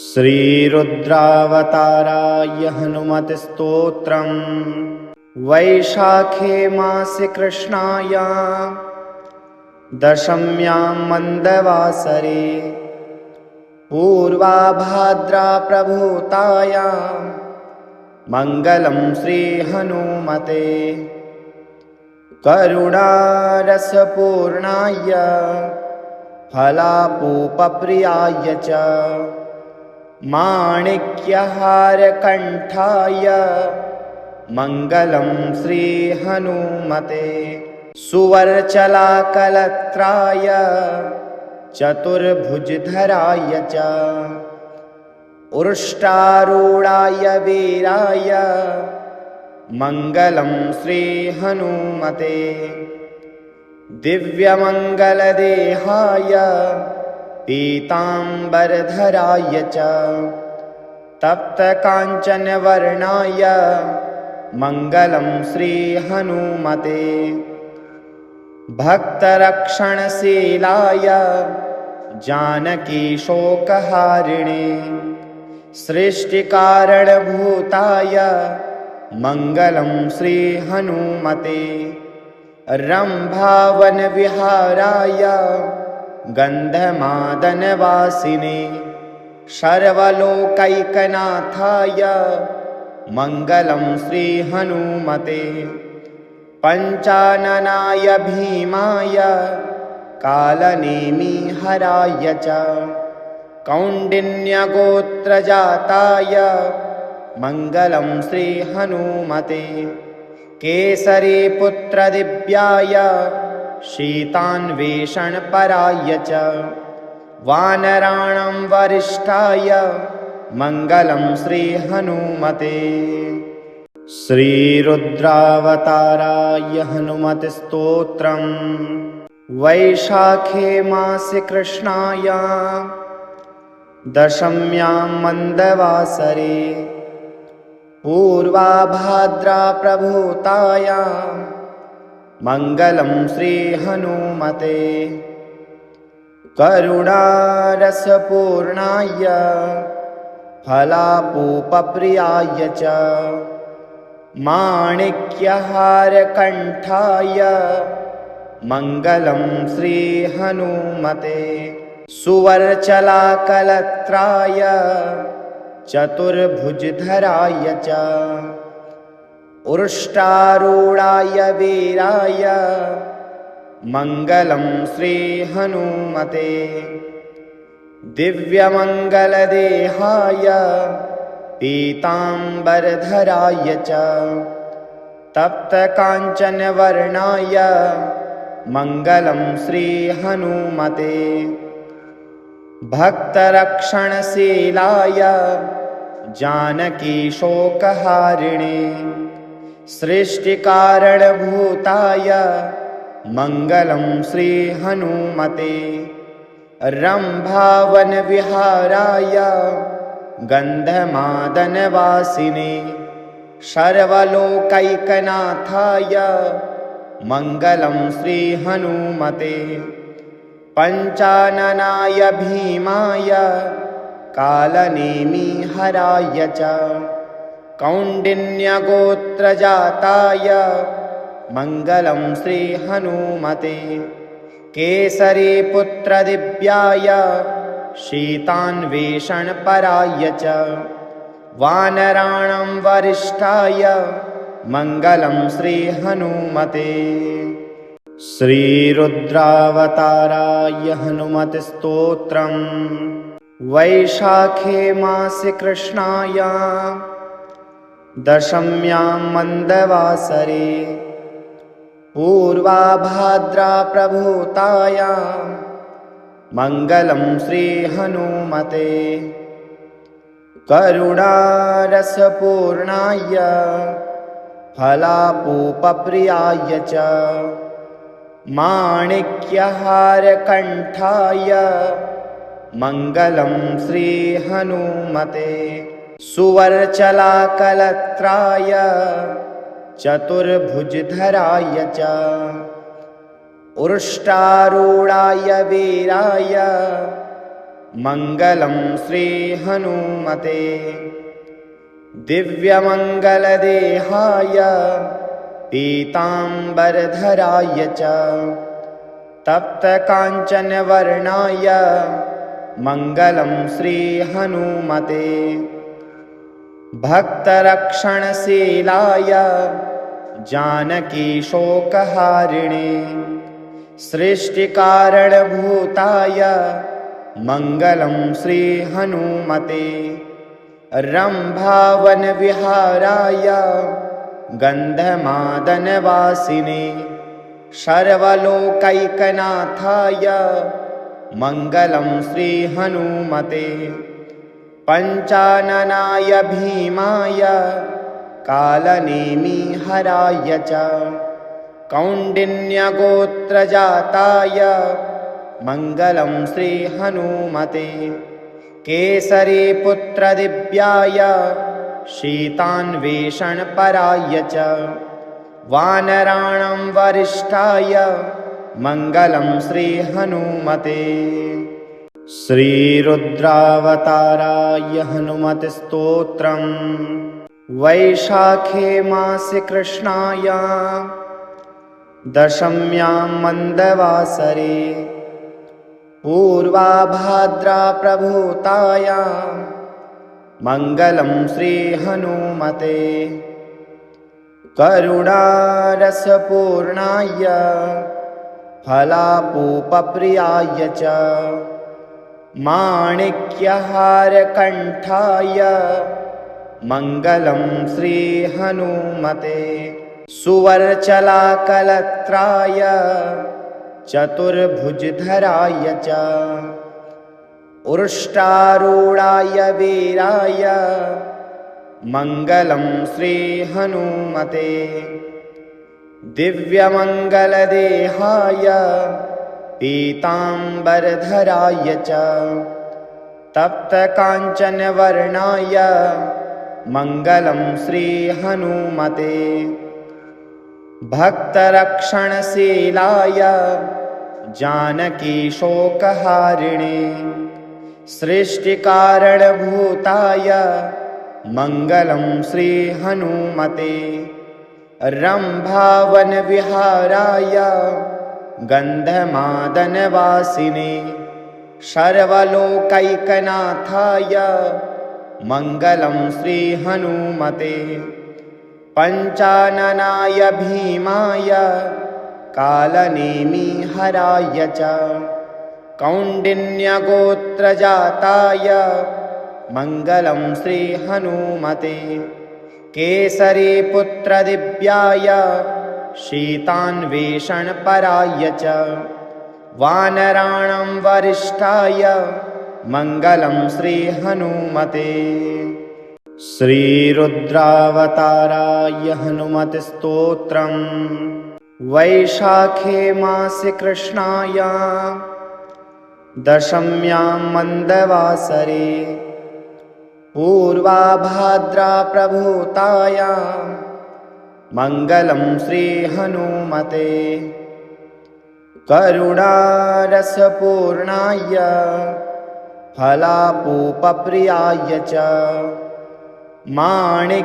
श्रीरुद्रावताराय हनुमत्स्तोत्रम्। वैशाखे मासे कृष्णायां दशम्यां मन्दवासरे पूर्वाभाद्रा प्रभूतायां मङ्गलं श्रीहनुमते। करुणारसपूर्णाय फलापूपप्रियाय च माणिक्यहारकण्ठाय मङ्गलं श्रीहनुमते। सुवर्चलाकलत्राय चतुर्भुजधराय च उष्ट्रारूढाय वीराय मङ्गलं श्रीहनुमते। दिव्यमङ्गलदेहाय पीताम्बरधराय च तप्तकाञ्चनवर्णाय मङ्गलं श्रीहनुमते। भक्तरक्षणशीलाय जानकीशोकहारिणे सृष्टिकारणभूताय मङ्गलं श्रीहनुमते। रम्भावनविहाराय गन्धमादनवासिने सर्वलोकैकनाथाय मङ्गलं श्रीहनुमते। पञ्चाननाय भीमाय कालनेमिहराय च कौण्डिन्यगोत्रजाताय मङ्गलं श्रीहनुमते। केसरीपुत्रदिव्याय शीतान्वेषणपराय च वानराणां वरिष्ठाय मङ्गलं श्रीहनुमते। श्रीरुद्रावताराय हनुमत्स्तोत्रम्। वैशाखे मासे कृष्णायां दशम्यां मन्दवासरे पूर्वाभाद्रा प्रभूतायां मङ्गलं श्रीहनुमते। करुणारसपूर्णाय फलापूपप्रियाय च माणिक्यहारकण्ठाय मङ्गलं श्रीहनुमते। सुवर्चलाकलत्राय चतुर्भुजधराय च उष्ट्रारूढाय वीराय मङ्गलं श्रीहनुमते। दिव्यमङ्गलदेहाय पीताम्बरधराय च तप्तकाञ्चनवर्णाय मङ्गलं श्रीहनुमते। भक्तरक्षणशीलाय जानकीशोकहारिणे सृष्टिकारणभूताय मङ्गलं श्रीहनुमते। रम्भावनविहाराय गन्धमादनवासिने सर्वलोकैकनाथाय मङ्गलं श्रीहनुमते। पञ्चाननाय भीमाय कालनेमिहराय च कौण्डिन्यगोत्रजाताय मङ्गलं श्रीहनुमते। केसरीपुत्रदिव्याय शीतान्वेषणपराय च वानराणां वरिष्ठाय मङ्गलं श्रीहनुमते। श्रीरुद्रावताराय हनुमत्स्तोत्रम्। वैशाखे मासे कृष्णायां दशम्यां मन्दवासरे पूर्वाभाद्रा प्रभूतायां मङ्गलं श्रीहनुमते। करुणारसपूर्णाय फलापूपप्रियाय च माणिक्यहारकण्ठाय मङ्गलं श्रीहनुमते। सुवर्चलाकलत्राय चतुर्भुजधराय च उष्ट्रारूढाय वीराय मङ्गलं श्रीहनुमते। दिव्यमङ्गलदेहाय पीताम्बरधराय च तप्तकाञ्चनवर्णाय मङ्गलं श्रीहनुमते। भक्तरक्षणशीलाय जानकीशोकहारिणे सृष्टिकारणभूताय मङ्गलं श्रीहनुमते। रम्भावनविहाराय गन्धमादनवासिने सर्वलोकैकनाथाय मङ्गलं श्रीहनुमते। पञ्चाननाय भीमाय कालनेमिहराय च कौण्डिन्यगोत्रजाताय मङ्गलं श्रीहनुमते। केसरीपुत्रदिव्याय शीतान्वेषणपराय च वानराणां वरिष्ठाय मङ्गलं श्रीहनुमते। श्रीरुद्रावताराय हनुमते स्तोत्रम्। वैशाखे मासे कृष्णायां दशम्यां मन्दवासरे पूर्वाभाद्रा प्रभूतायां मङ्गलं श्रीहनुमते। करुणारसपूर्णाय फलापूपप्रियाय च माणिक्यहारकण्ठाय मङ्गलं श्रीहनुमते। सुवर्चलाकलत्राय चतुर्भुजधराय च उष्ट्रारूढाय वीराय मङ्गलं श्रीहनुमते। दिव्यमङ्गलदेहाय पीताम्बरधराय च तप्तकाञ्चनवर्णाय मङ्गलं श्रीहनुमते। भक्तरक्षणशीलाय जानकीशोकहारिणे सृष्टिकारणभूताय मङ्गलं श्रीहनुमते। रम्भावनविहाराय गन्धमादनवासिने सर्वलोकैकनाथाय मङ्गलं श्रीहनुमते। पञ्चाननाय भीमाय कालनेमिहराय च कौण्डिन्यगोत्रजाताय मङ्गलं श्रीहनुमते। केसरीपुत्रदिव्याय शीतान्वेषणपराय च वानराणां वरिष्ठाय मङ्गलं श्रीहनुमते। श्रीरुद्रावताराय हनुमते स्तोत्रम्। वैशाखे मासे कृष्णायां दशम्यां मन्दवासरे पूर्वाभाद्रा प्रभूतायां मङ्गलं श्रीहनुमते। करुणारसपूर्णाय फलापूपप्रियाय च माणिक्यहारकण्ठाय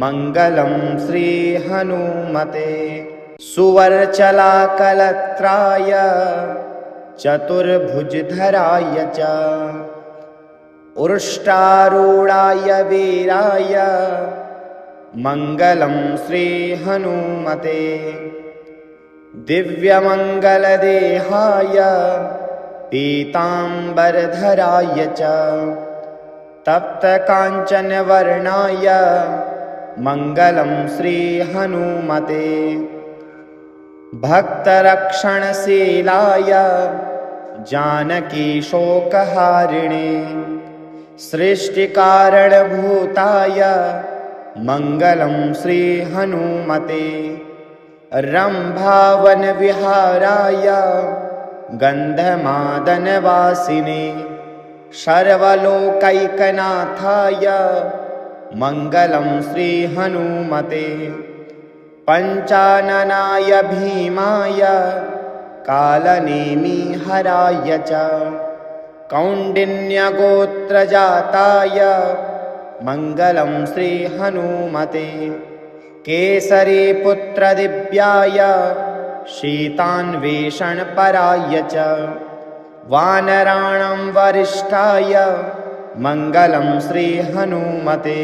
मङ्गलं श्रीहनुमते। सुवर्चलाकलत्राय चतुर्भुजधराय च उष्ट्रारूढाय वीराय मङ्गलं श्रीहनुमते। दिव्यमङ्गलदेहाय पीताम्बरधराय च तप्तकाञ्चनवर्णाय मङ्गलं श्रीहनुमते। भक्तरक्षणशीलाय जानकीशोकहारिणे सृष्टिकारणभूताय मङ्गलं श्रीहनुमते। रम्भावनविहाराय गन्धमादनवासिने सर्वलोकैकनाथाय मङ्गलं श्रीहनुमते। पञ्चाननाय भीमाय कालनेमिहराय च कौण्डिन्यगोत्रजाताय मङ्गलं श्रीहनुमते केसरीपुत्रदिव्याय शीतान्वेषणपराय च वानराणां वरिष्ठाय मङ्गलं श्रीहनुमते।